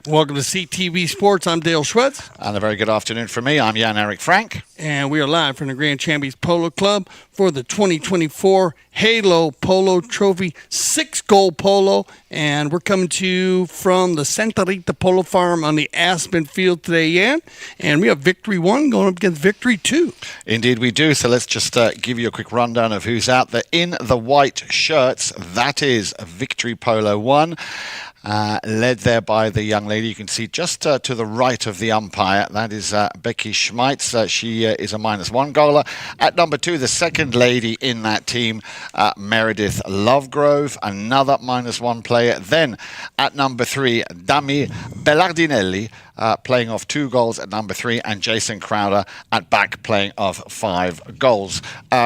Welcome to CTV Sports. I'm Dale Schwetz. And a very good afternoon from me. I'm Jan-Erik Frank. And we are live from the Grand Champions Polo Club for the 2024 Halo Polo Trophy 6-goal polo. And we're coming to you from the Santa Rita Polo Farm on the Aspen Field today, Jan. And we have Victory 1 going up against Victory 2. Indeed we do. So let's just give you a quick rundown of who's out there in the white shirts. That is Victory Polo 1. Led there by the young lady you can see just to the right of the umpire. That is Becky Schmeitz. She is a -1 goaler. At number 2, the second lady in that team, Meredith Lovegrove, another -1 player. Then at number 3, Dami Bellardinelli, playing off 2 goals at number 3, and Jason Crowder at back playing off 5 goals.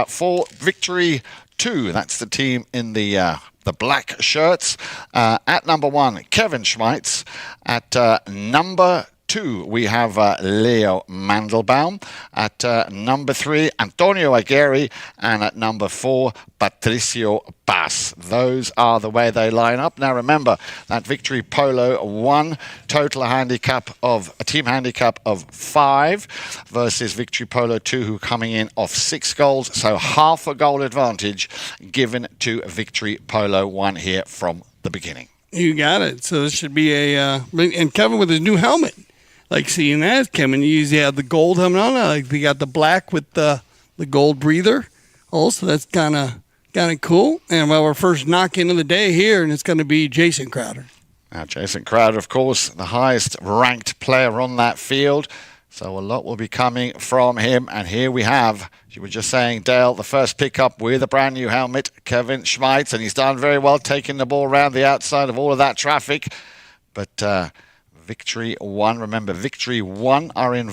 For Victory 2, that's the team in the black shirts. At number 1, Kevin Schmeitz. At number 2, we have Leo Mandelbaum. At number 3, Antonio Aguirre. And at number 4, Patricio Bass. Those are the way they line up. Now remember that Victory Polo 1 total handicap of a team handicap of 5 versus Victory Polo 2, who are coming in off 6 goals. So half a goal advantage given to Victory Polo 1 here from the beginning. You got it. So this should be and Kevin with his new helmet. Like seeing that, Kevin, you usually have the gold helmet on. Like they got the black with the gold breather. Also, that's kind of Kind of cool. And well, our first knock-in of the day here, and it's going to be Jason Crowder. Now, Jason Crowder, of course, the highest ranked player on that field. So a lot will be coming from him. And here we have, you were just saying, Dale, the first pickup with a brand new helmet, Kevin Schmeitz. And he's done very well taking the ball around the outside of all of that traffic. But Victory 1, remember, Victory 1 are in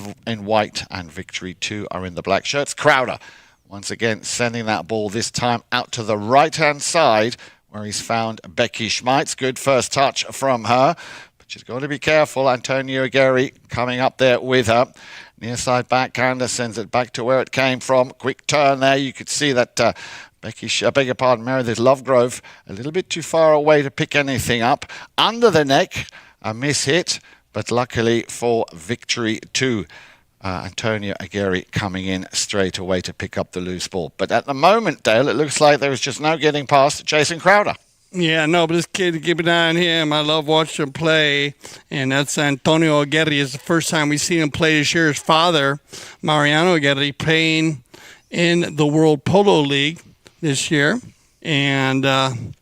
white and Victory 2 are in the black shirts. Crowder, once again, sending that ball this time out to the right-hand side where he's found Becky Schmeitz. Good first touch from her. But she's got to be careful. Antonio Aguirre coming up there with her. Near side backhander sends it back to where it came from. Quick turn there. You could see that Meredith Lovegrove a little bit too far away to pick anything up. Under the neck, a miss hit. But luckily for Victory 2, Antonio Aguirre coming in straight away to pick up the loose ball. But at the moment, Dale, it looks like there was just no getting past Jason Crowder. Yeah, no, but this kid, keep an eye on him. I love watching him play. And that's Antonio Aguirre. It's the first time we've seen him play this year. His father, Mariano Aguirre, playing in the World Polo League this year. And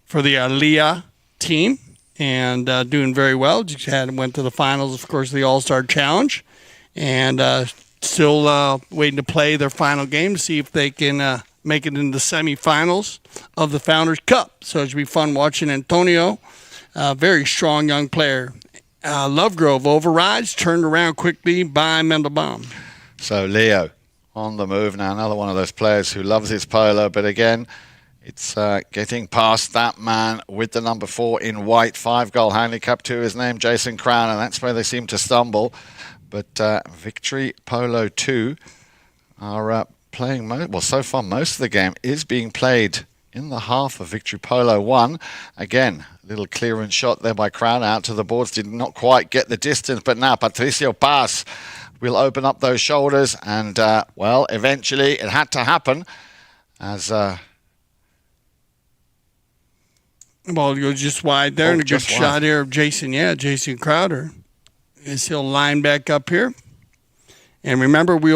for the Aliyah team. And doing very well. Just went to the finals, of course, of the All-Star Challenge. And still waiting to play their final game to see if they can make it into the semifinals of the Founders Cup. So it should be fun watching Antonio. Very strong young player. Lovegrove overrides, turned around quickly by Mendelbaum. So Leo on the move now. Another one of those players who loves his polo. But again, it's getting past that man with the number 4 in white. 5-goal handicap to his name, Jason Crown. And that's where they seem to stumble. But Victory Polo 2 are playing, so far most of the game is being played in the half of Victory Polo 1. Again, a little clearance shot there by Crown out to the boards. Did not quite get the distance, but now Patricio Paz will open up those shoulders. And, eventually it had to happen as... ball goes just wide there, and a good shot here of Jason Crowder. As he'll line back up here. And remember, we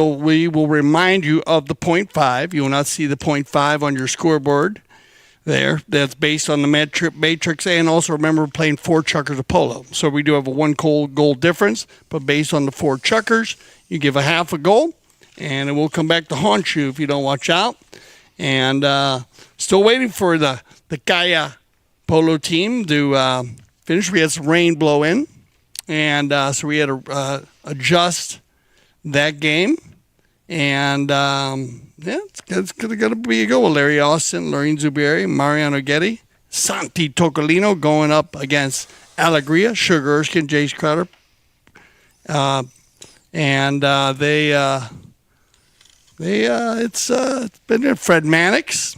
will remind you of the 0.5. You will not see the 0.5 on your scoreboard there. That's based on the matrix. And also remember, we're playing 4 chukkers of polo. So we do have a 1 goal difference. But based on the 4 chukkers, you give a half a goal. And it will come back to haunt you if you don't watch out. And still waiting for the Kaya Polo team to finish. We had some rain blow in. And so we had to adjust that game. And, it's going to be a go. Larry Austin, Lorraine Zuberi, Mariano Getty, Santi Tocolino going up against Alegria, Sugar Erskine, Jace Crowder. It's been Fred Mannix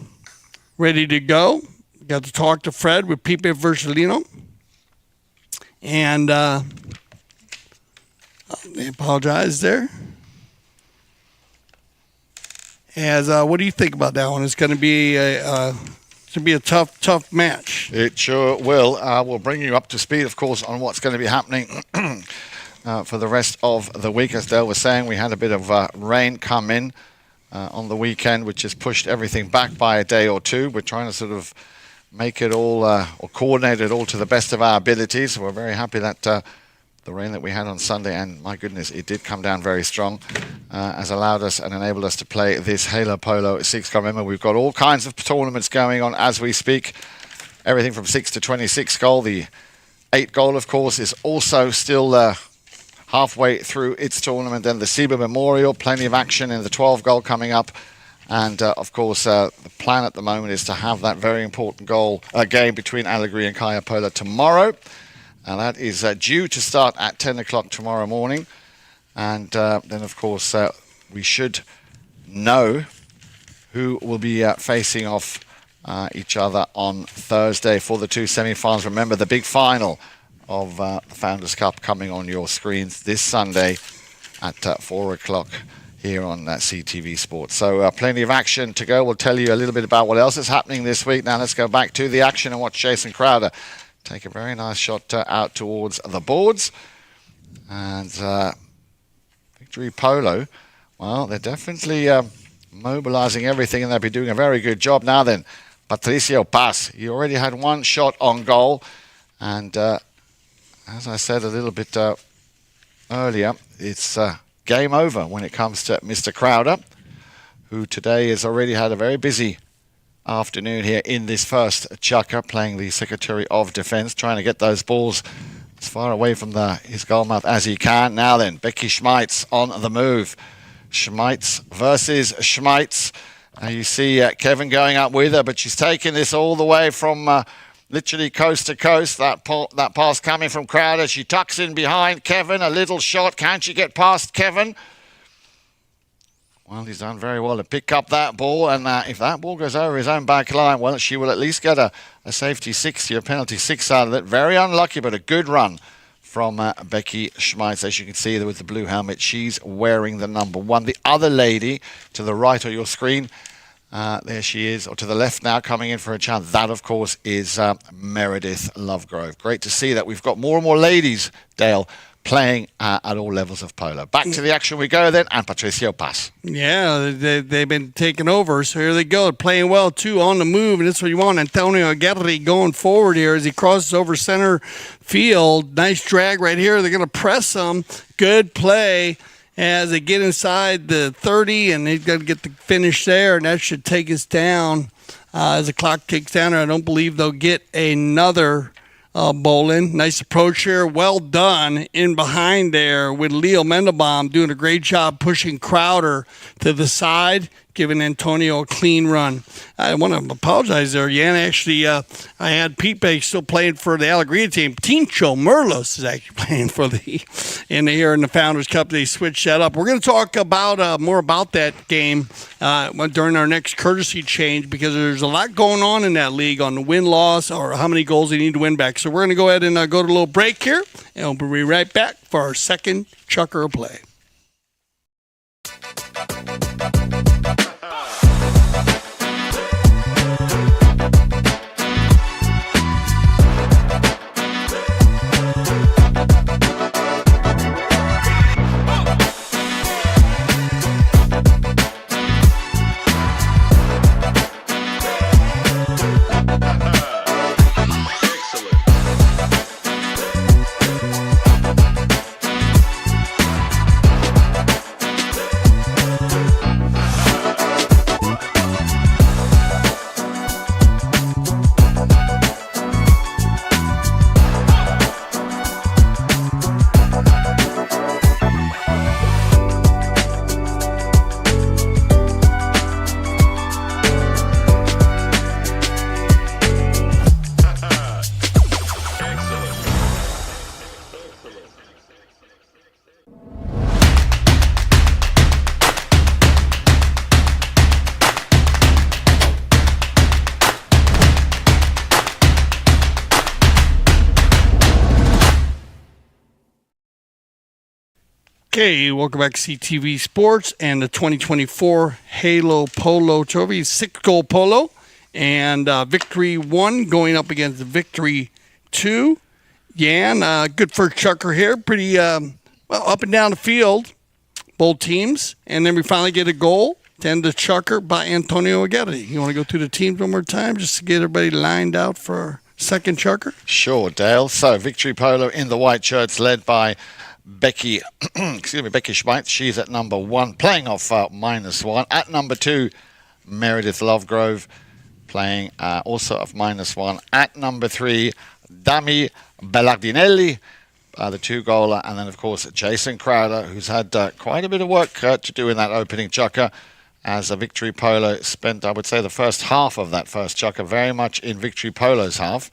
ready to go. Got to talk to Fred with Pipe Versalino. And I apologize there. As what do you think about that one? It's going to be a tough match. It sure will. We'll bring you up to speed, of course, on what's going to be happening for the rest of the week. As Dale was saying, we had a bit of rain come in on the weekend, which has pushed everything back by a day or two. We're trying to sort of make it all or coordinate it all to the best of our abilities. We're very happy that the rain that we had on Sunday, and my goodness, it did come down very strong, has allowed us and enabled us to play this Halo Polo 6. Remember, we've got all kinds of tournaments going on as we speak. Everything from 6 to 26 goal. The 8 goal, of course, is also still halfway through its tournament. Then the SIBA Memorial, plenty of action in the 12 goal coming up. And, of course, the plan at the moment is to have that very important game between Allegri and Kaya Polo tomorrow. And that is due to start at 10 o'clock tomorrow morning. And then, of course, we should know who will be facing off each other on Thursday for the 2 semi-finals. Remember, the big final of the Founders Cup coming on your screens this Sunday at 4 o'clock. Here on CTV Sports. So plenty of action to go. We'll tell you a little bit about what else is happening this week. Now let's go back to the action and watch Jason Crowder take a very nice shot out towards the boards. And Victory Polo, well, they're definitely mobilizing everything, and they'll be doing a very good job. Now then, Patricio Paz. He already had one shot on goal. And as I said a little bit earlier, it's game over when it comes to Mr. Crowder, who today has already had a very busy afternoon here in this first chukker, playing the Secretary of Defence, trying to get those balls as far away from his goalmouth as he can. Now then, Becky Schmeitz on the move. Schmeitz versus Schmeitz. You see Kevin going up with her, but she's taking this all the way from literally coast to coast. That pass coming from Crowder. She tucks in behind Kevin. A little shot. Can she get past Kevin? Well, he's done very well to pick up that ball, and if that ball goes over his own back line, well, she will at least get a safety 60, a penalty 6 out of it. Very unlucky, but a good run from Becky Schmeitz. As you can see there with the blue helmet, she's wearing the number 1. The other lady to the right of your screen, there she is, or to the left now, coming in for a chance. That, of course, is Meredith Lovegrove. Great to see that we've got more and more ladies, Dale, playing at all levels of polo. Back to the action we go then, and Patricio Paz. Yeah, they've been taking over, so here they go, playing well too, on the move, and that's what you want. Antonio Aguirre going forward here as he crosses over center field. Nice drag right here. They're going to press him. Good play as they get inside the 30, and they've got to get the finish there, and that should take us down as the clock ticks down. I don't believe they'll get another Bolin. Nice approach here. Well done in behind there with Leo Mendelbaum doing a great job pushing Crowder to the side, giving Antonio a clean run. I want to apologize there, Jan. Actually, I had Pete Bay still playing for the Alegria team. Tincho Merlos is actually playing for in the Founders Cup. They switched that up. We're going to talk about more about that game during our next courtesy change, because there's a lot going on in that league on the win-loss or how many goals they need to win back. So we're going to go ahead and go to a little break here, and we'll be right back for our second Chukker play. Okay, welcome back to CTV Sports and the 2024 Halo Polo Trophy, 6-goal polo, and Victory 1 going up against Victory 2. Jan, good first chukker here, pretty well up and down the field, both teams, and then we finally get a goal to end the chukker by Antonio Aguirre. You want to go through the teams one more time just to get everybody lined out for our second chukker? Sure, Dale. So Victory Polo in the white shirts, led by Becky Schmeitz. She's at number 1, playing off -1. At number 2, Meredith Lovegrove, playing also off -1. At number 3, Dami Bellardinelli, the 2-goaler. And then, of course, Jason Crowder, who's had quite a bit of work to do in that opening chukker, as a Victory Polo spent, I would say, the first half of that first chukker very much in Victory Polo's half.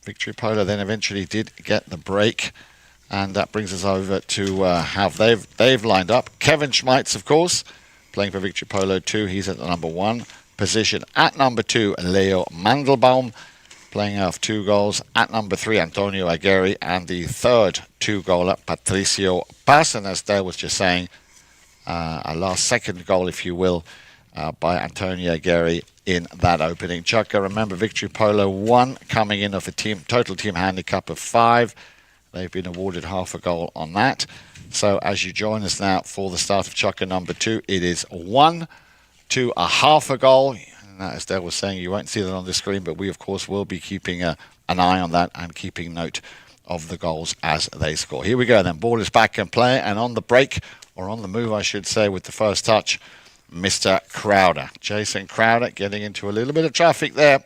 Victory Polo then eventually did get the break. And that brings us over to how they've lined up. Kevin Schmeitz, of course, playing for Victory Polo 2. He's at the number 1 position. At number 2, Leo Mandelbaum, playing off 2 goals. At number 3, Antonio Aguirre. And the third 2-goaler, Patricio Paz. And as Dale was just saying, a last-second goal, if you will, by Antonio Aguirre in that opening chukker. Remember, Victory Polo 1 coming in off a total team handicap of 5. They've been awarded half a goal on that. So as you join us now for the start of chukker number 2, it is 1 to a half a goal. And as Dale was saying, you won't see that on the screen, but we, of course, will be keeping an eye on that and keeping note of the goals as they score. Here we go then. Ball is back in play, and on the break, or on the move, I should say, with the first touch, Mr. Crowder. Jason Crowder getting into a little bit of traffic there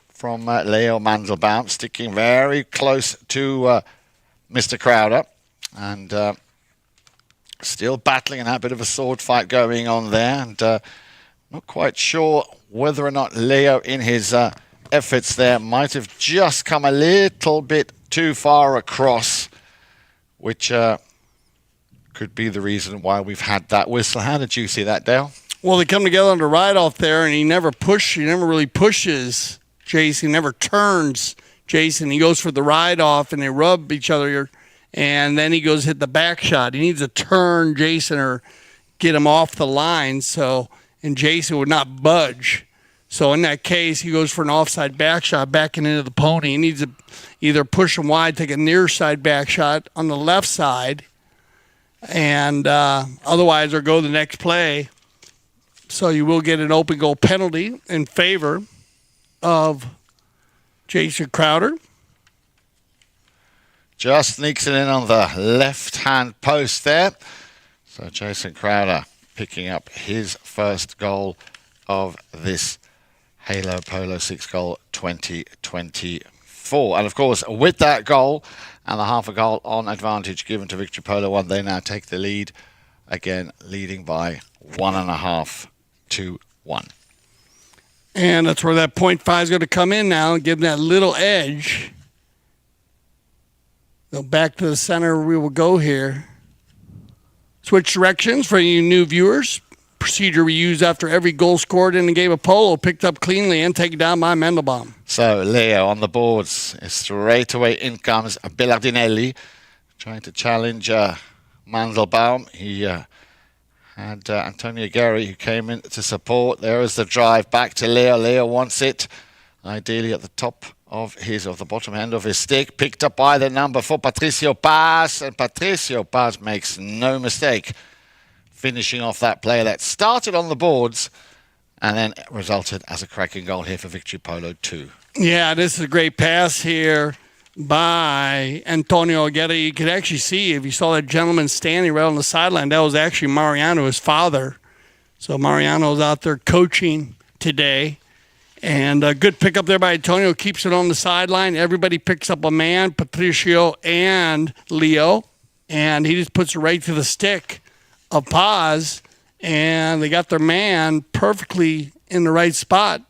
from Leo Mandelbaum, sticking very close to Mr. Crowder, and still battling and a bit of a sword fight going on there, and not quite sure whether or not Leo, in his efforts there, might have just come a little bit too far across, which could be the reason why we've had that whistle. How did you see that, Dale? Well, they come together on the ride-off there, and he never really pushes Jason. He never turns Jason. He goes for the ride-off, and they rub each other, and then he goes hit the back shot. He needs to turn Jason or get him off the line, and Jason would not budge. So in that case, he goes for an offside back shot, backing into the pony. He needs to either push him wide, take a near side back shot on the left side, and otherwise, or go the next play. So you will get an open goal penalty in favor of Jason Crowder. Just sneaks it in on the left-hand post there. So Jason Crowder picking up his first goal of this Halo Polo 6 goal 2024. And of course, with that goal and the half a goal on advantage given to Victory Polo 1, they now take the lead, again leading by 1.5 to 1. And that's where that 0.5 is going to come in now and give them that little edge. Go back to the center we will go here. Switch directions for you new viewers. Procedure we use after every goal scored in the game of polo, picked up cleanly and taken down by Mandelbaum. So Leo on the boards. Straight away in comes Bellardinelli, trying to challenge Mandelbaum. He had Antonio Gary, who came in to support. There is the drive back to Leo. Leo wants it, ideally at the top of the bottom end of his stick. Picked up by the number 4, Patricio Paz. And Patricio Paz makes no mistake, finishing off that play that started on the boards and then resulted as a cracking goal here for Victory Polo 2. Yeah, this is a great pass here by Antonio Aguirre. You could actually see, if you saw that gentleman standing right on the sideline, that was actually Mariano, his father. So Mariano's out there coaching today. And a good pickup there by Antonio, keeps it on the sideline. Everybody picks up a man, Patricio and Leo, and he just puts it right to the stick of Paz, and they got their man perfectly in the right spot.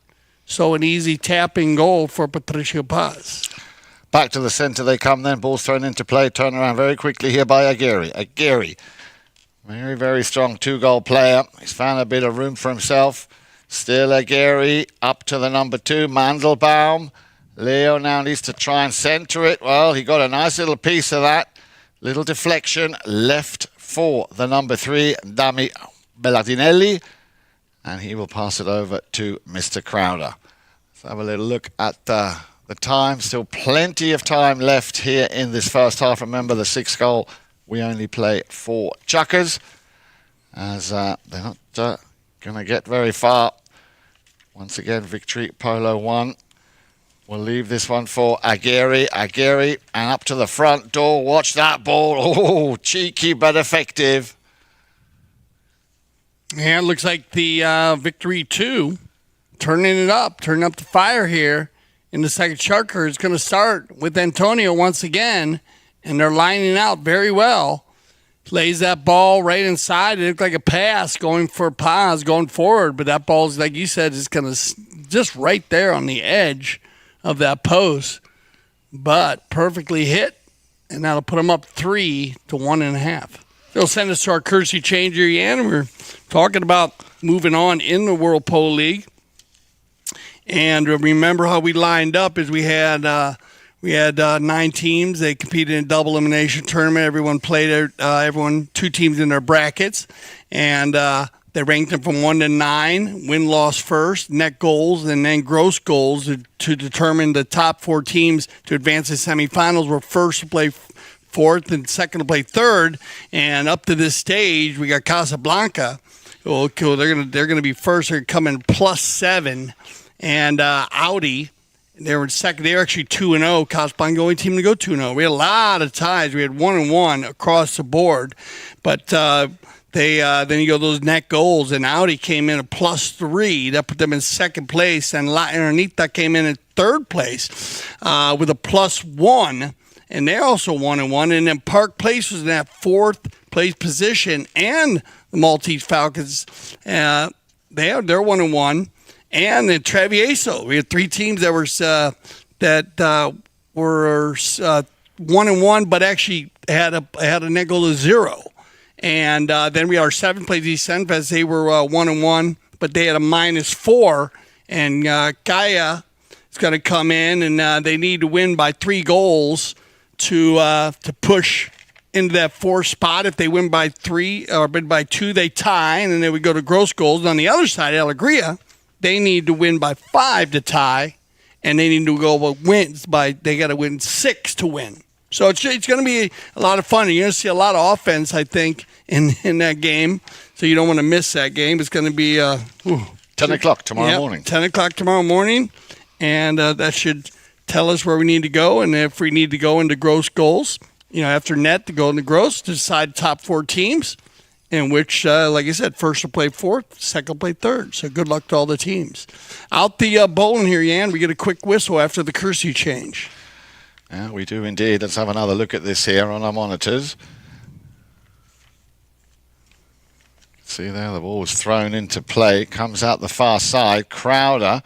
So an easy tapping goal for Patricio Paz. Back to the center they come then. Ball's thrown into play. Turn around very quickly here by Aguirre. Aguirre, very, very strong 2-goal player. He's found a bit of room for himself. Still Aguirre up to the number 2, Mandelbaum. Leo now needs to try and center it. Well, he got a nice little piece of that. Little deflection left for the number 3, Dami Bellardinelli. And he will pass it over to Mr. Crowder. Let's have a little look at the time. Still plenty of time left here in this first half. Remember, the 6th goal, we only play 4 chukkers, as they're not going to get very far. Once again, Victory Polo 1. We'll leave this one for Aguirre. Aguirre, and up to the front door. Watch that ball. Oh, cheeky but effective. Yeah, it looks like the Victory 2 turning up the fire here in the second Chukker is going to start with Antonio once again, and they're lining out very well. Lays that ball right inside. It looked like a pass going for Paz going forward, but that ball's, like you said, is going to just right there on the edge of that post, but perfectly hit, and that'll put them up 3 to 1.5. They'll send us to our courtesy changer, and we're talking about moving on in the World Polo League. And remember how we lined up is we had 9 teams. They competed in a double elimination tournament. Everyone played 2 teams in their brackets, and they ranked them from 1 to 9, win-loss first, net goals, and then gross goals to determine the top 4 teams to advance to semifinals. Were first to play 4th and second to play 3rd. And up to this stage, we got Casablanca, Well, cool. They're gonna be first. They're coming +7, and Audi. They were in second. They were actually 2-0. Cosbon, the only team to go 2-0. We had a lot of ties. We had 1-1 across the board, but then you go those net goals, and Audi came in at +3. That put them in second place, and La Arenita came in at third place with a +1, and they're also 1-1. And then Park Place was in that fourth place position, and the Maltese Falcons, they're 1-1. And then Travieso, we had three teams that were 1-1, but actually had a net goal of 0. And then we had our seventh place East Senfest. They were 1-1, but they had a -4. And Kaya is going to come in, and they need to win by 3 goals to push into that 4th spot. If they win by 3 or by 2, they tie, and then they would go to gross goals. And on the other side, Alegria, they need to win by 5 to tie, and they need to go wins by. They got to win 6 to win. So it's going to be a lot of fun. You're going to see a lot of offense, I think, in that game. So you don't want to miss that game. It's going to be 10 o'clock tomorrow morning. 10 o'clock tomorrow morning, and that should tell us where we need to go, and if we need to go into gross goals, after net to go into gross to decide top 4 teams. In which, like I said, first will play 4th, second will play 3rd. So good luck to all the teams. Out the bowling here, Jan, we get a quick whistle after the curfew change. Yeah, we do indeed. Let's have another look at this here on our monitors. See there, the ball was thrown into play. Comes out the far side. Crowder,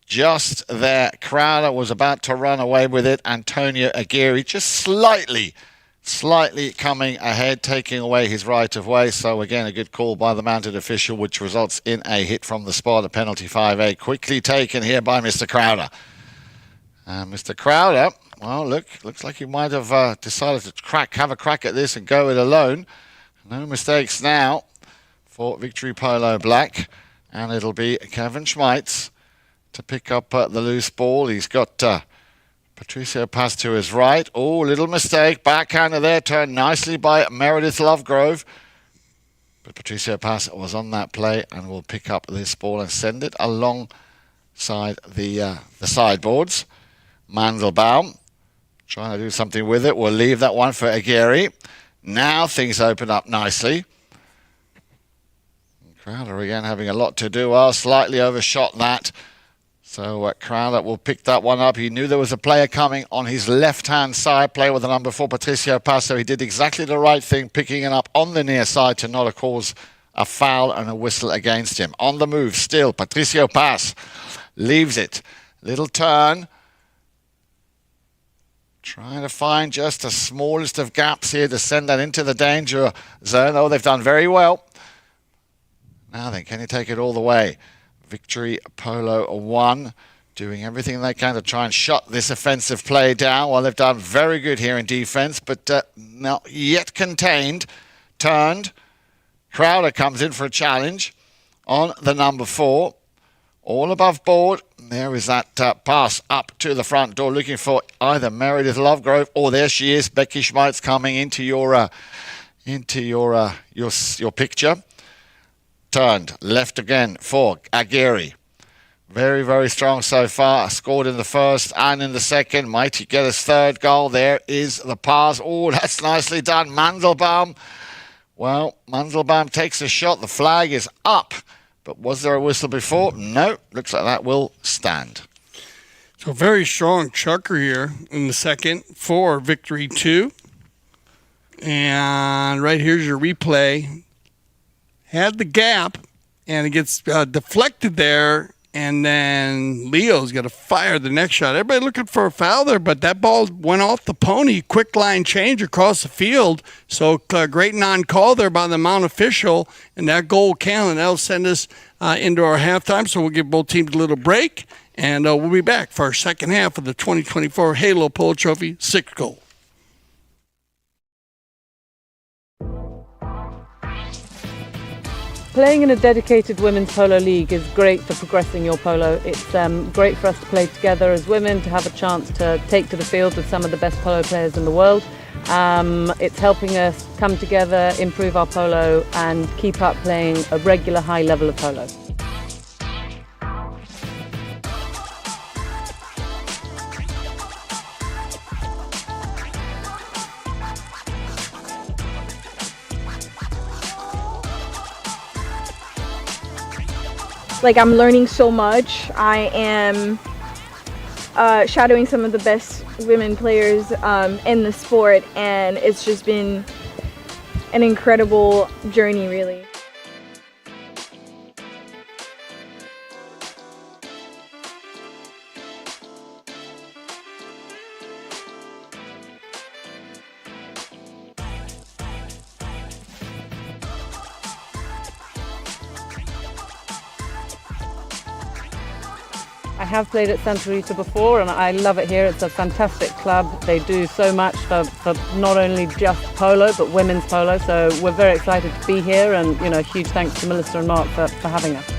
just there. Crowder was about to run away with it. Antonio Aguirre just slightly coming ahead, taking away his right of way. So again, a good call by the mounted official, which results in a hit from the spot, a penalty 5A, quickly taken here by Mr. Crowder. Mr. Crowder, well, looks like he might have decided to have a crack at this and go it alone. No mistakes now for Victory Polo Black, and it'll be Kevin Schmeitz to pick up the loose ball. He's got Patricio Paz to his right. Oh, little mistake. Backhander there, turned nicely by Meredith Lovegrove. But Patricio Paz was on that play and will pick up this ball and send it alongside the sideboards. Mandelbaum trying to do something with it. We'll leave that one for Aguirre. Now things open up nicely. Crowder again having a lot to do. Well, slightly overshot that. So Crowder will pick that one up. He knew there was a player coming on his left-hand side, player with the number 4, Patricio Paz. So he did exactly the right thing, picking it up on the near side to not cause a foul and a whistle against him. On the move still, Patricio Paz leaves it. Little turn. Trying to find just the smallest of gaps here to send that into the danger zone. Oh, they've done very well. Now then, can he take it all the way? Victory Polo 1, doing everything they can to try and shut this offensive play down. Well, they've done very good here in defense, but not yet contained. Turned. Crowder comes in for a challenge on the number 4. All above board. There is that pass up to the front door, looking for either Meredith Lovegrove, or there she is, Becky Schmeitz, coming into your picture. Turned left again for Aguirre. Very, very strong so far. Scored in the first and in the second. Might he get his 3rd goal? There is the pass. Oh, that's nicely done. Mandelbaum. Well, Mandelbaum takes a shot. The flag is up. But was there a whistle before? No. Looks like that will stand. So very strong Chukker here in the second for Victory 2. And right here's your replay. Had the gap, and it gets deflected there, and then Leo's got to fire the next shot. Everybody looking for a foul there, but that ball went off the pony. Quick line change across the field. So great non-call there by the Mount official, and that goal counted. That'll send us into our halftime, so we'll give both teams a little break, and we'll be back for our second half of the 2024 Halo Polo Trophy 6th goal. Playing in a dedicated women's polo league is great for progressing your polo. It's great for us to play together as women, to have a chance to take to the field with some of the best polo players in the world. It's helping us come together, improve our polo, and keep up playing a regular high level of polo. Like, I'm learning so much. I am shadowing some of the best women players in the sport, and it's just been an incredible journey, really. I have played at Santa Rita before and I love it here. It's a fantastic club. They do so much for not only just polo but women's polo, so we're very excited to be here, and huge thanks to Melissa and Mark for having us.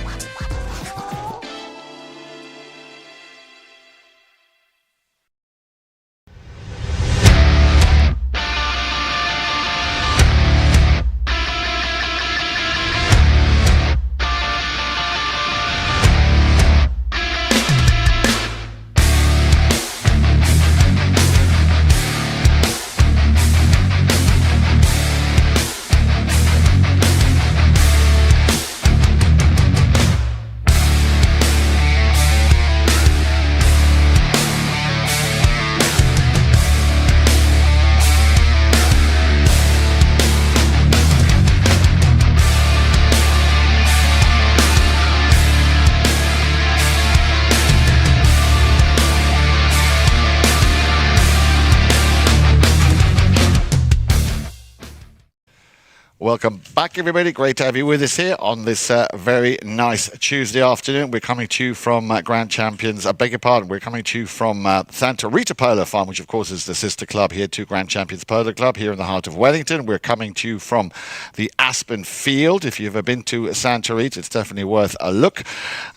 Welcome back, everybody. Great to have you with us here on this very nice Tuesday afternoon. We're coming to you from Grand Champions. I beg your pardon. We're coming to you from Santa Rita Polo Farm, which, of course, is the sister club here to Grand Champions Polo Club here in the heart of Wellington. We're coming to you from the Aspen Field. If you've ever been to Santa Rita, it's definitely worth a look.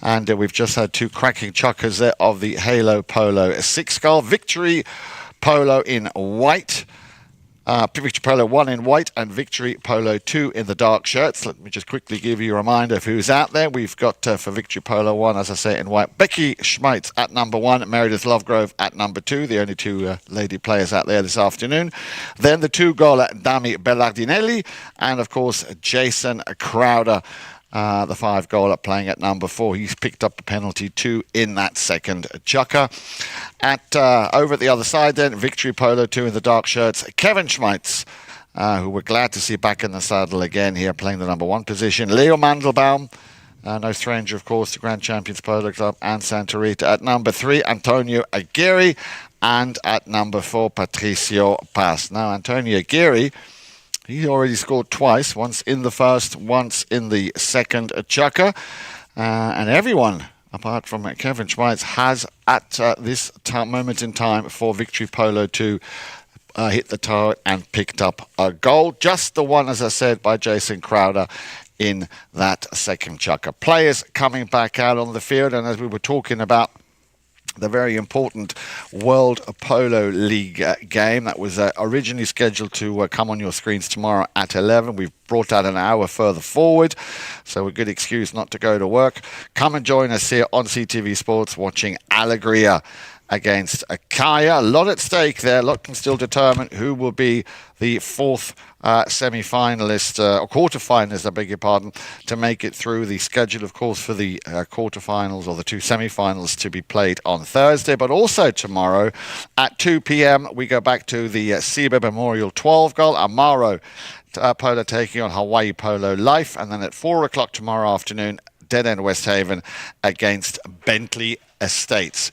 And we've just had two cracking chukkers there of the Halo Polo 6 Skull. Victory Polo in white. Victory Polo 1 in white and Victory Polo 2 in the dark shirts. Let me just quickly give you a reminder of who's out there. We've got for Victory Polo 1, as I say, in white, Becky Schmeitz at number 1, Meredith Lovegrove at number 2, the only two lady players out there this afternoon. Then the two-goaler, Dami Bellardinelli, and, of course, Jason Crowder, the 5-goaler, playing at number 4. He's picked up a penalty 2 in that second chukker. Over at the other side then, Victory Polo 2 in the dark shirts, Kevin Schmeitz, who we're glad to see back in the saddle again here, playing the number 1 position. Leo Mandelbaum, no stranger, of course, to Grand Champions Polo Club and Santa Rita. At number 3, Antonio Aguirre, and at number 4, Patricio Paz. Now, Antonio Aguirre, he already scored twice, once in the first, once in the second chukker. And everyone, apart from Kevin Schmeitz, has at this moment in time for Victory Polo 2 hit the target and picked up a goal. Just the one, as I said, by Jason Crowder in that second chukker. Players coming back out on the field, and as we were talking about, the very important World Polo League game that was originally scheduled to come on your screens tomorrow at 11. We've brought that an hour further forward, so a good excuse not to go to work. Come and join us here on CTV Sports watching Alegria against Akaya. A lot at stake there. A lot can still determine who will be the fourth semi-finalist, or quarter-finalist, I beg your pardon, to make it through the schedule, of course, for the quarter-finals or the two semi-finals to be played on Thursday. But also tomorrow at 2 p.m. we go back to the Siba Memorial 12-goal. Amaro Polo taking on Hawaii Polo Life. And then at 4 o'clock tomorrow afternoon, Dead End West Haven against Bentley Estates.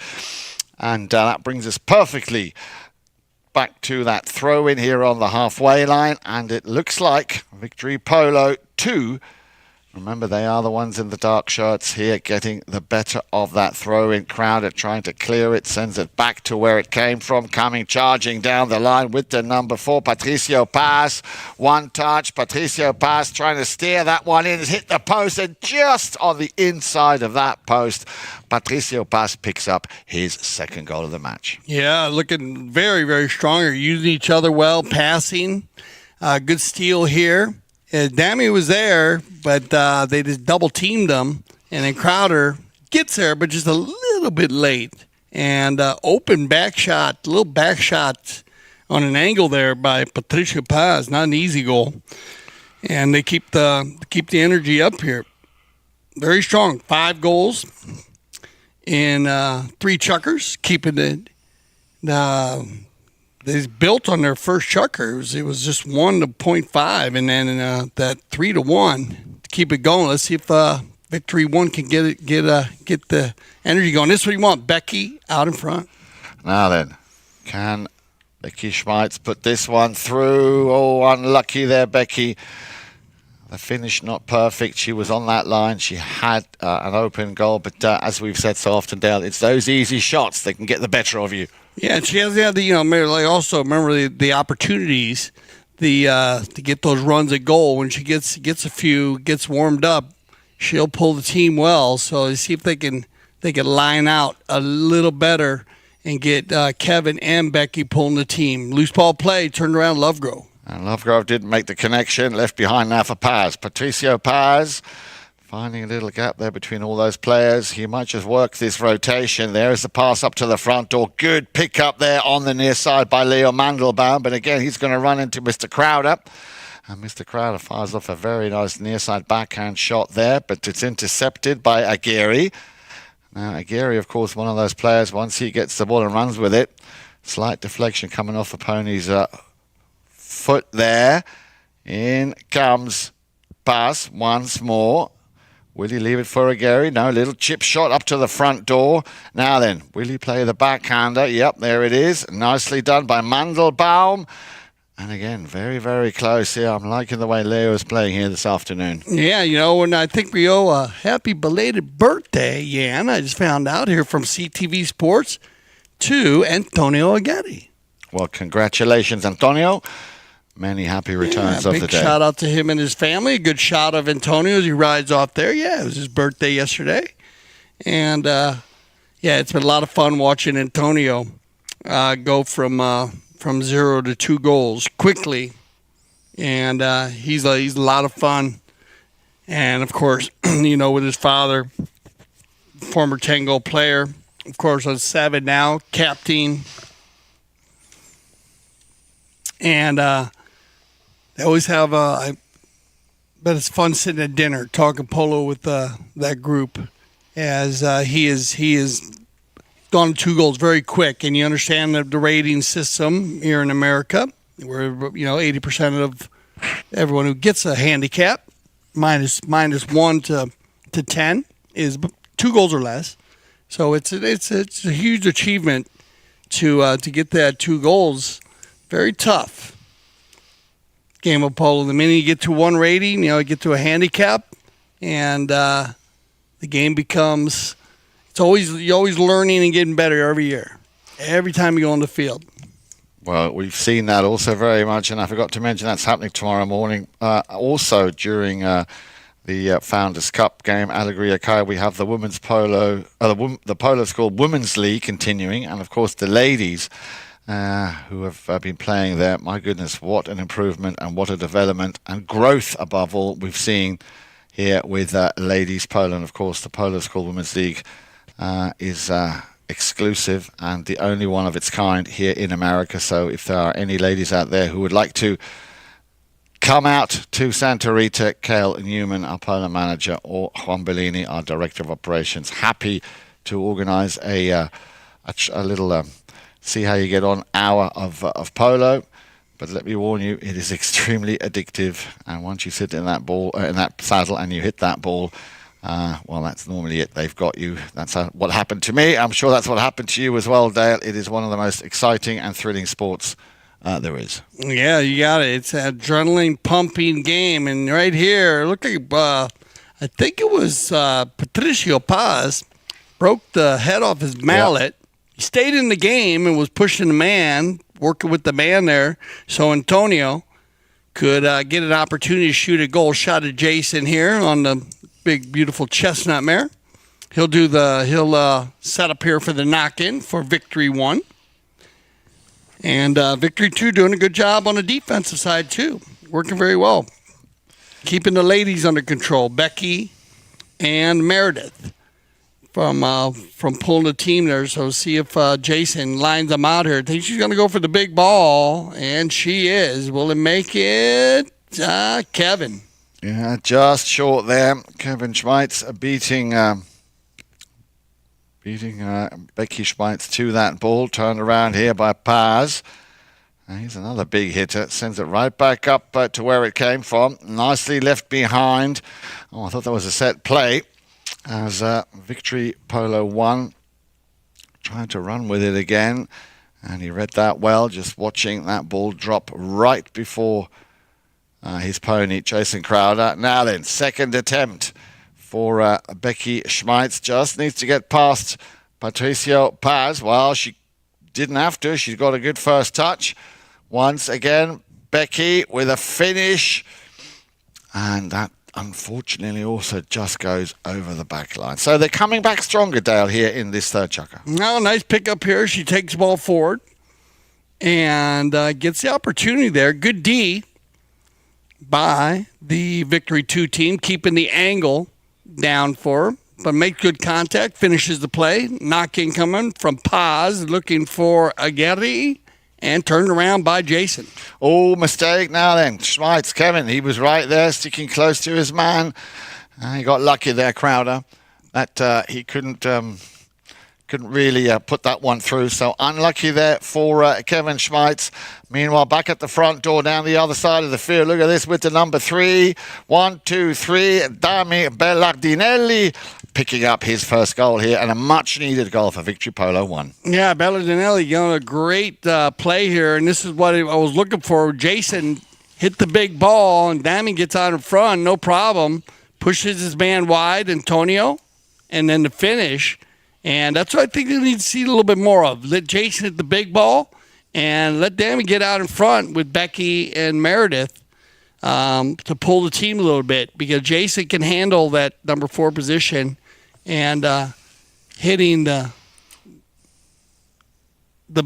And that brings us perfectly back to that throw-in here on the halfway line. And it looks like Victory Polo 2. Remember, they are the ones in the dark shirts here getting the better of that throw-in. Crowder trying to clear it, sends it back to where it came from, coming charging down the line with the number 4, Patricio Paz. One touch, Patricio Paz trying to steer that one in, hit the post, and just on the inside of that post, Patricio Paz picks up his second goal of the match. Yeah, looking very, very strong. They're using each other well, passing. Good steal here. Dami was there, but they just double teamed him, and then Crowder gets there, but just a little bit late. And open back shot, little back shot on an angle there by Patricia Paz. Not an easy goal, and they keep the energy up here. Very strong. 5 goals in 3 chukkers, keeping it. They built on their first chukkers. It was just 1-0.5, and then that 3-1 to keep it going. Let's see if Victory 1 can get the energy going. This is what you want. Becky out in front. Now then, can Becky Schmeitz put this one through? Oh, unlucky there, Becky. The finish not perfect. She was on that line. She had an open goal, but as we've said so often, Dale, it's those easy shots that can get the better of you. Yeah, and she has the also remember the opportunities, to get those runs at goal. When she gets a few, gets warmed up, she'll pull the team well. So see if they can line out a little better and get Kevin and Becky pulling the team. Loose ball play, turned around Lovegrove. And Lovegrove didn't make the connection. Left behind now for Paz. Patricio Paz finding a little gap there between all those players. He might just work this rotation. There is the pass up to the front door. Good pick up there on the near side by Leo Mandelbaum. But again, he's going to run into Mr. Crowder. And Mr. Crowder fires off a very nice near side backhand shot there. But it's intercepted by Aguirre. Now, Aguirre, of course, one of those players, once he gets the ball and runs with it, slight deflection coming off the pony's foot there. In comes Paz once more. Will he leave it for Aguirre? No, little chip shot up to the front door. Now then, will he play the backhander? Yep, there it is. Nicely done by Mandelbaum. And again, very, very close here. I'm liking the way Leo is playing here this afternoon. Yeah, and I think we owe a happy belated birthday, Jan. I just found out here from CTV Sports to Antonio Aguirre. Well, congratulations, Antonio. Many happy returns of the day. Big shout out to him and his family. A good shot of Antonio as he rides off there. Yeah, it was his birthday yesterday. And, it's been a lot of fun watching Antonio go from 0 to 2 goals quickly. And he's a lot of fun. And, of course, with his father, former 10-goal player, of course, on 7 now, captain. And they always have I bet it's fun sitting at dinner talking polo with that group, as he is gone 2 goals very quick. And you understand the rating system here in America, where 80% of everyone who gets a handicap minus 1 to 10 is 2 goals or less. So it's a huge achievement to get that 2 goals. Very tough game of polo. The minute you get to 1 rating, you get to a handicap, and the game becomes. You're always learning and getting better every year. Every time you go on the field. Well, we've seen that also very much, and I forgot to mention that's happening tomorrow morning. Also during the Founders Cup game, Alegria Kai, we have the women's polo, the Polo School Women's League continuing, and of course the ladies. Who have been playing there. My goodness, what an improvement and what a development and growth above all we've seen here with ladies polo. And of course, the Polo School Women's League is exclusive and the only one of its kind here in America. So if there are any ladies out there who would like to come out to Santa Rita, Kale Newman, our polo manager, or Juan Bellini, our director of operations, happy to organize a little see how you get on hour of polo. But let me warn you, it is extremely addictive. And once you sit in that ball, in that saddle, and you hit that ball, well, that's normally it. They've got you. That's what happened to me. I'm sure that's what happened to you as well, Dale. It is one of the most exciting and thrilling sports there is. Yeah, you got it. It's an adrenaline-pumping game. And right here, look like I think it was Patricio Paz broke the head off his mallet. Yep. He stayed in the game and was pushing the man, working with the man there, so Antonio could get an opportunity to shoot a goal shot at Jason here on the big, beautiful chestnut mare. He'll set up here for the knock-in for Victory 1. And Victory 2 doing a good job on the defensive side, too. Working very well. Keeping the ladies under control. Becky and Meredith from pulling the team there. So see if Jason lines them out here. I think she's going to go for the big ball, and she is. Will it make it? Kevin. Yeah, just short there. Kevin Schmeitz beating Becky Schmeitz to that ball. Turned around here by Paz. He's another big hitter. Sends it right back up to where it came from. Nicely left behind. Oh, I thought that was a set play. As Victory Polo 1 trying to run with it again. And he read that well, just watching that ball drop right before his pony, Jason Crowder. Now then, second attempt for Becky Schmeitz. Just needs to get past Patricio Paz. Well, she didn't have to. She's got a good first touch. Once again, Becky with a finish. And that, unfortunately, also just goes over the back line. So they're coming back stronger, Dale, here in this third chukker. Now, nice pickup here. She takes the ball forward and gets the opportunity there. Good D by the Victory 2 team, keeping the angle down for her, but make good contact, finishes the play. Knocking coming from Paz, looking for Aguirre, and turned around by Jason. Oh, mistake now then. Schmeitz, Kevin, he was right there, sticking close to his man. He got lucky there, Crowder, that he couldn't really put that one through. So unlucky there for Kevin Schmeitz. Meanwhile, back at the front door, down the other side of the field. Look at this with the number 3. 1, 2, 3. Dami Bellardinelli picking up his first goal here, and a much-needed goal for Victory Polo 1. Yeah, Bellardinelli got a great play here, and this is what I was looking for. Jason hit the big ball, and Dami gets out in front, no problem. Pushes his man wide, Antonio, and then the finish. And that's what I think they need to see a little bit more of. Let Jason hit the big ball and let Dami get out in front with Becky and Meredith to pull the team a little bit, because Jason can handle that number 4 position and hitting the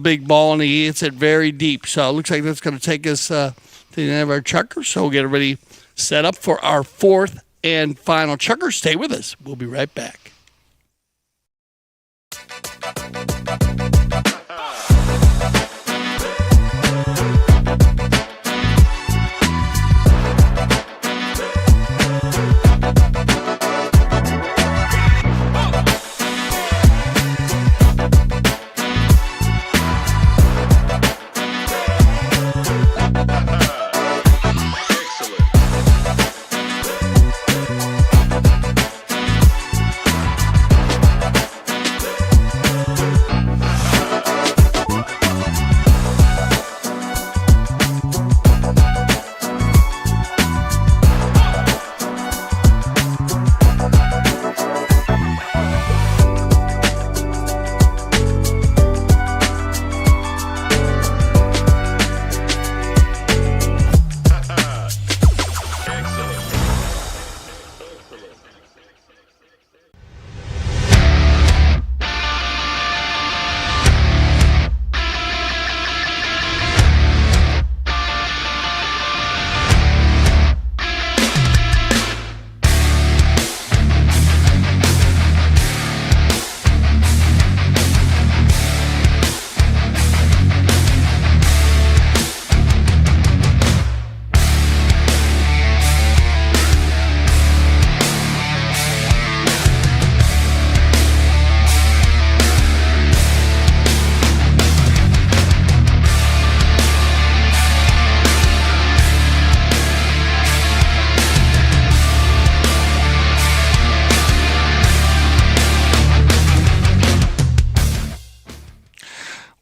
big ball, and he hits it very deep. So it looks like that's going to take us to the end of our chukker. So we'll get everybody set up for our 4th and final chukker. Stay with us. We'll be right back.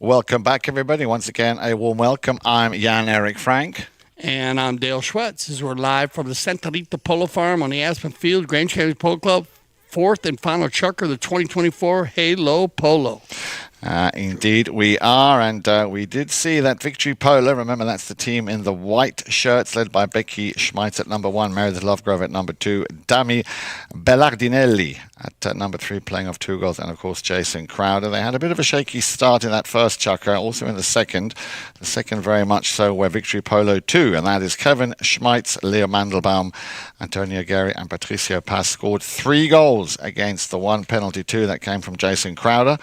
Welcome back, everybody. Once again, a warm welcome. I'm Jan-Erik Frank. And I'm Dale Schwetz. As we're live from the Santa Rita Polo Farm on the Aspen Field, Grand Champions Polo Club, 4th and final chukker, the 2024 Halo Polo. Indeed, we are, and we did see that Victory Polo. Remember, that's the team in the white shirts, led by Becky Schmeitz at number 1, Meredith Lovegrove at number 2, Dami Bellardinelli at number 3, playing off 2 goals, and of course Jason Crowder. They had a bit of a shaky start in that first Chukker, also in the second very much so, where Victory Polo 2, and that is Kevin Schmeitz, Leo Mandelbaum, Antonio Geri, and Patricio Paz scored 3 goals against the 1 penalty 2 that came from Jason Crowder.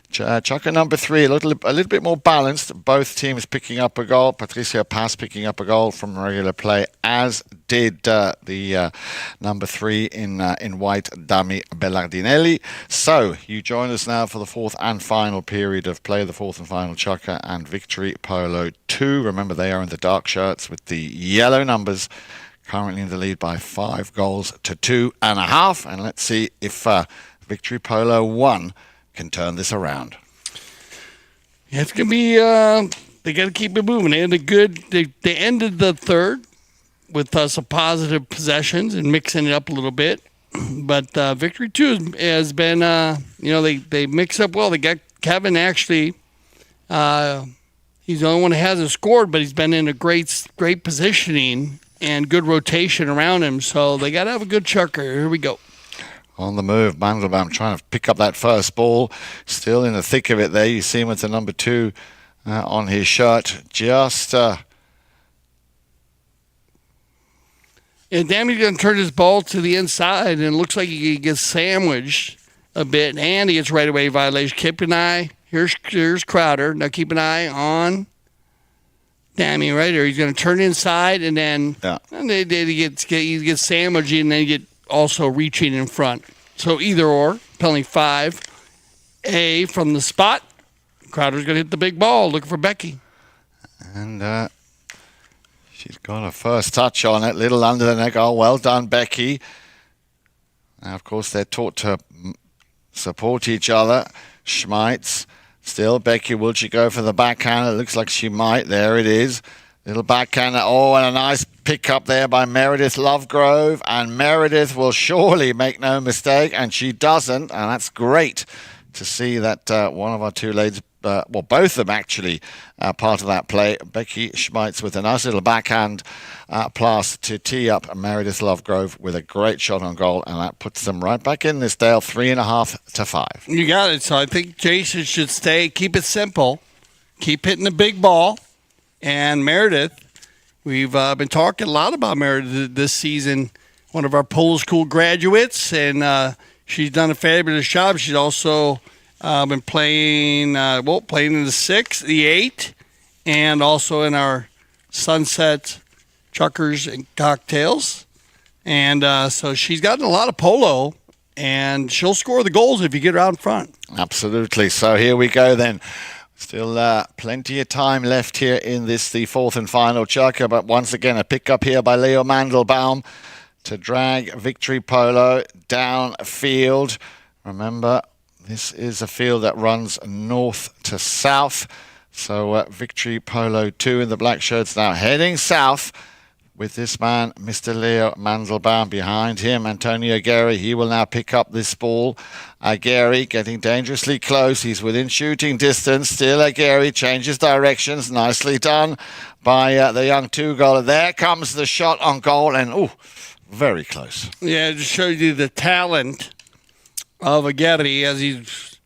Chukker number 3, a little bit more balanced. Both teams picking up a goal. Patricio Paz picking up a goal from regular play, as did the number 3 in white, Dami Bellardinelli. So you join us now for the 4th and final period of play, the 4th and final Chukker and Victory Polo 2. Remember, they are in the dark shirts with the yellow numbers, currently in the lead by 5 goals to 2.5. And let's see if Victory Polo 1 can turn this around. It's going to be, they got to keep it moving. They had they ended the third with some positive possessions and mixing it up a little bit. But Victory 2 has been, they mix up well. They got Kevin, actually. He's the only one that hasn't scored, but he's been in a great positioning and good rotation around him. So they got to have a good Chukker. Here we go. On the move, Mandelbaum trying to pick up that first ball. Still in the thick of it there. You see him with the number 2 on his shirt. Just... And Dami's going to turn his ball to the inside, and it looks like he gets sandwiched a bit, and he gets right away violation. Keep an eye. Here's Crowder. Now keep an eye on Dami right there. He's going to turn inside, and then he gets sandwiched, and then he get also reaching in front. So either or, penalty 5. A from the spot. Crowder's going to hit the big ball, looking for Becky. And she's got a first touch on it, little under the neck. Oh, well done, Becky. Now, of course, they're taught to support each other. Schmeitz, still Becky, will she go for the backhand? It looks like she might. There it is. Little backhand. Oh, and a nice pick up there by Meredith Lovegrove. And Meredith will surely make no mistake, and she doesn't. And that's great to see that one of our 2 ladies, both of them actually, part of that play. Becky Schmeitz with a nice little backhand pass to tee up Meredith Lovegrove with a great shot on goal. And that puts them right back in this, Dale, 3.5 to 5. You got it. So I think Jason should stay. Keep it simple. Keep hitting the big ball. And Meredith, we've been talking a lot about Meredith this season, one of our Polo School graduates, and she's done a fabulous job. She's also been playing in the 6, the 8, and also in our Sunset Chukkers and Cocktails. And so she's gotten a lot of polo, and she'll score the goals if you get her out in front. Absolutely. So here we go then. Still plenty of time left here in this, the 4th and final Chukker, but once again a pick-up here by Leo Mandelbaum to drag Victory Polo downfield. Remember, this is a field that runs north to south, so Victory Polo 2 in the black shirts now heading south with this man, Mr. Leo Mandelbaum. Behind him, Antonio Geri. He will now pick up this ball. Geri getting dangerously close. He's within shooting distance. Still Geri changes directions. Nicely done by the young 2-goaler. There comes the shot on goal, and very close. Yeah, it just shows you the talent of Geri as he's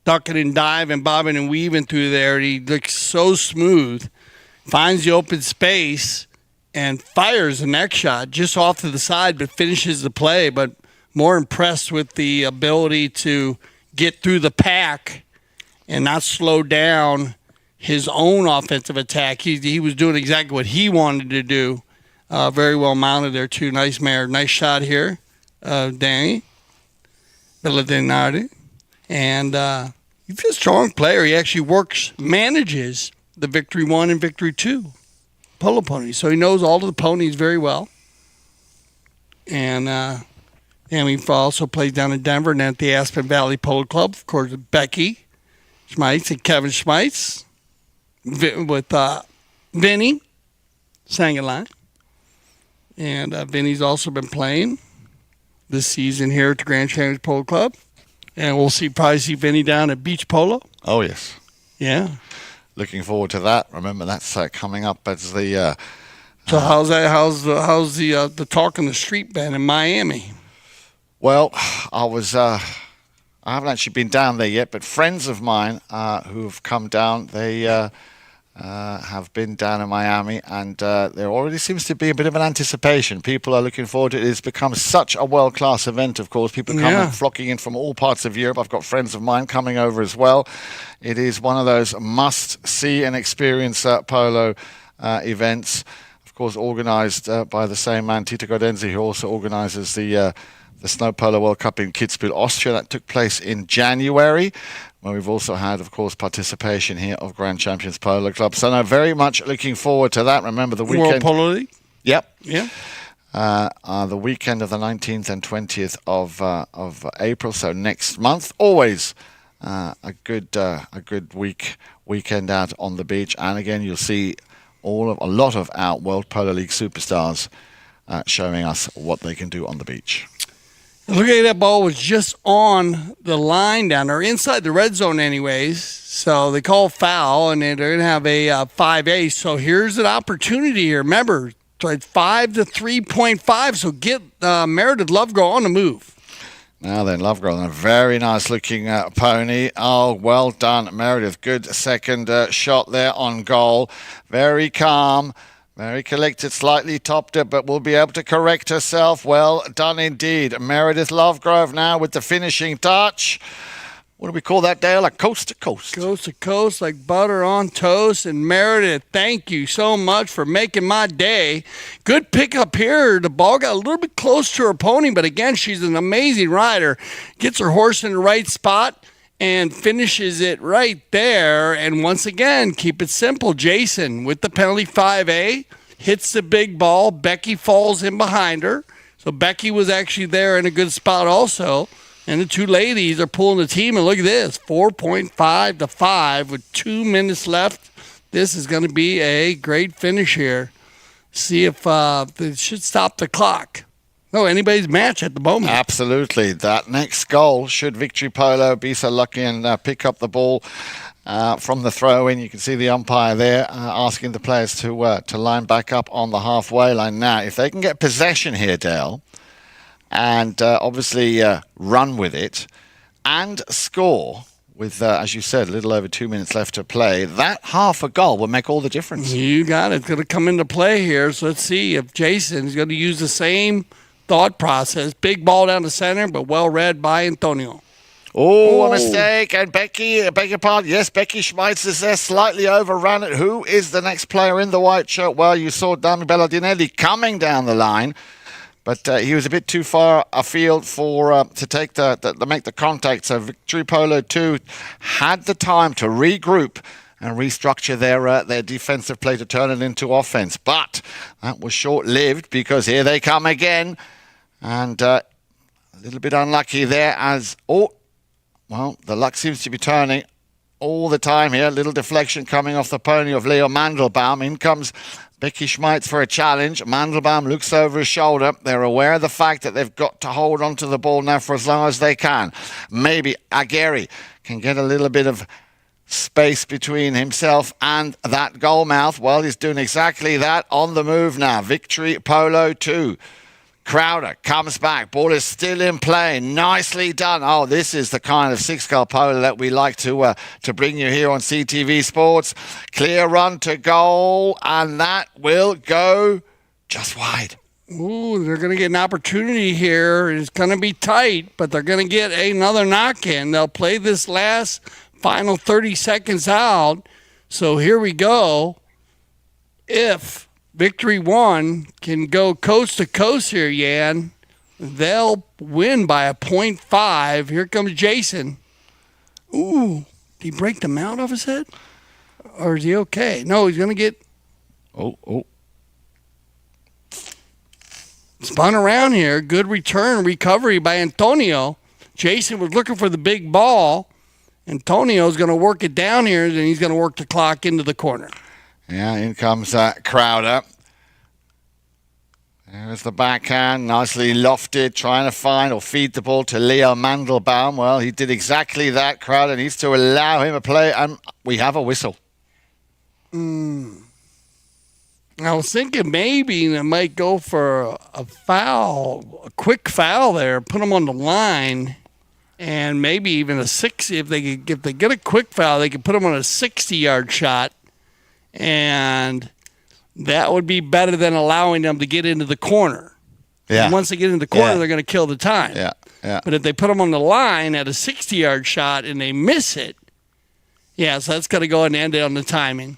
ducking and diving, bobbing and weaving through there. He looks so smooth, finds the open space, and fires the next shot just off to the side, but finishes the play. But more impressed with the ability to get through the pack and not slow down his own offensive attack. He was doing exactly what he wanted to do. Very well mounted there, too. Nice shot here, Danny Bellardinelli. And he's a strong player. He actually manages the Victory 1 and Victory 2 polo ponies. So he knows all of the ponies very well. And he also plays down in Denver and at the Aspen Valley Polo Club. Of course, Becky Schmeitz and Kevin Schmeitz with Vinny Sangaline. And Vinny's also been playing this season here at the Grand Champions Polo Club. And we'll probably see Vinny down at beach polo. Oh, yes. Yeah. Looking forward to that. Remember, that's coming up as the... So how's that? How's the talk on the street been in Miami? Well, I haven't actually been down there yet, but friends of mine who have come down, they have been down in Miami, and there already seems to be a bit of an anticipation. People are looking forward to it. It's become such a world-class event, of course. People coming, flocking in from all parts of Europe. I've got friends of mine coming over as well. It is one of those must-see and experience polo events, of course, organised by the same man, Tito Gaudenzi, who also organises the Snow Polo World Cup in Kitzbühel, Austria. That took place in January, where we've also had, of course, participation here of Grand Champions Polo Club. So no, very much looking forward to that. Remember the weekend... World Polo League? Yep. Yeah. The weekend of the 19th and 20th of April, so next month. Always a good weekend out on the beach. And again, you'll see a lot of our World Polo League superstars showing us what they can do on the beach. Look at that ball was just on the line down there, inside the red zone anyways. So they call foul, and they're going to have a 5A. So here's an opportunity here. Remember, it's 5 to 3.5, so get Meredith Lovegrove on the move. Now then, Lovegrove, a very nice-looking pony. Oh, well done, Meredith. Good second shot there on goal. Very calm. Very collected, slightly topped it, but will be able to correct herself. Well done indeed. Meredith Lovegrove now with the finishing touch. What do we call that, Dale? Like coast to coast. Coast to coast, like butter on toast. And Meredith, thank you so much for making my day. Good pickup here. The ball got a little bit close to her pony, but again, she's an amazing rider. Gets her horse in the right spot and finishes it right there. And once again, keep it simple. Jason with the penalty 5A hits the big ball. Becky falls in behind her. So Becky was actually there in a good spot also. And the two ladies are pulling the team. And look at this, 4.5 to 5 with 2 minutes left. This is going to be a great finish here. See if it should stop the clock. No, anybody's match at the moment. Absolutely. That next goal, should Victory Polo be so lucky and pick up the ball from the throw-in. You can see the umpire there asking the players to line back up on the halfway line. Now, if they can get possession here, Dale, and obviously run with it and score with, as you said, a little over 2 minutes left to play, that half a goal will make all the difference. You got it. It's going to come into play here. So let's see if Jason's going to use the same thought process. Big ball down the center, but well read by Antonio. Oh, a mistake. And Becky, beg your pardon. Yes, Becky Schmeitz is there, slightly overrun it. Who is the next player in the white shirt? Well, you saw Dami Bellardinelli coming down the line, but he was a bit too far afield for to take to make the contact. So Victory Polo 2 had the time to regroup and restructure their defensive play to turn it into offense. But that was short-lived because here they come again. And a little bit unlucky there as, the luck seems to be turning all the time here. Little deflection coming off the pony of Leo Mandelbaum. In comes Becky Schmeitz for a challenge. Mandelbaum looks over his shoulder. They're aware of the fact that they've got to hold on to the ball now for as long as they can. Maybe Aguirre can get a little bit of space between himself and that goal mouth. Well, he's doing exactly that on the move now. Victory Polo 2. Crowder comes back. Ball is still in play. Nicely done. Oh, this is the kind of six-goal polo that we like to bring you here on CTV Sports. Clear run to goal, and that will go just wide. Ooh, they're going to get an opportunity here. It's going to be tight, but they're going to get another knock-in. They'll play this last final 30 seconds out. So here we go. If Victory 1 can go coast to coast here, Jan, they'll win by a 0.5. Here comes Jason. Ooh, did he break the mount off his head? Or is he okay? No, he's going to get... Spun around here. Good return, recovery by Antonio. Jason was looking for the big ball. Antonio's going to work it down here, and he's going to work the clock into the corner. Yeah, in comes Crowder. There's the backhand, nicely lofted, trying to find or feed the ball to Leo Mandelbaum. Well, he did exactly that. Crowder needs to allow him a play, and we have a whistle. I was thinking maybe they might go for a foul, a quick foul there, put them on the line, and maybe even a 60. If they get a quick foul, they could put them on a 60-yard shot, and that would be better than allowing them to get into the corner. Yeah. And once they get into the corner, they're going to kill the time. Yeah, yeah. But if they put them on the line at a 60-yard shot and they miss it, so that's got to go and end it on the timing.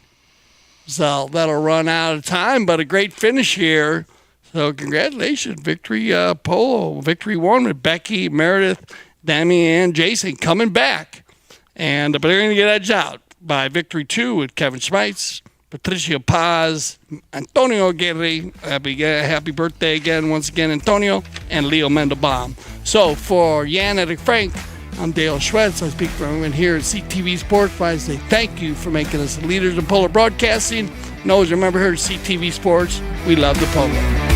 So that'll run out of time, but a great finish here. So congratulations, Victory Polo. Victory 1 with Becky, Meredith, Dami, and Jason coming back. But they're going to get edged out by Victory 2 with Kevin Schmeitz, Patricia Paz, Antonio Guerri. Happy birthday again, once again, Antonio, and Leo Mendelbaum. So for Jan Erik Frank, I'm Dale Schwetz. I speak for everyone here at CTV Sports. I say thank you for making us the leaders in polo broadcasting. And always remember here at CTV Sports, we love the polo.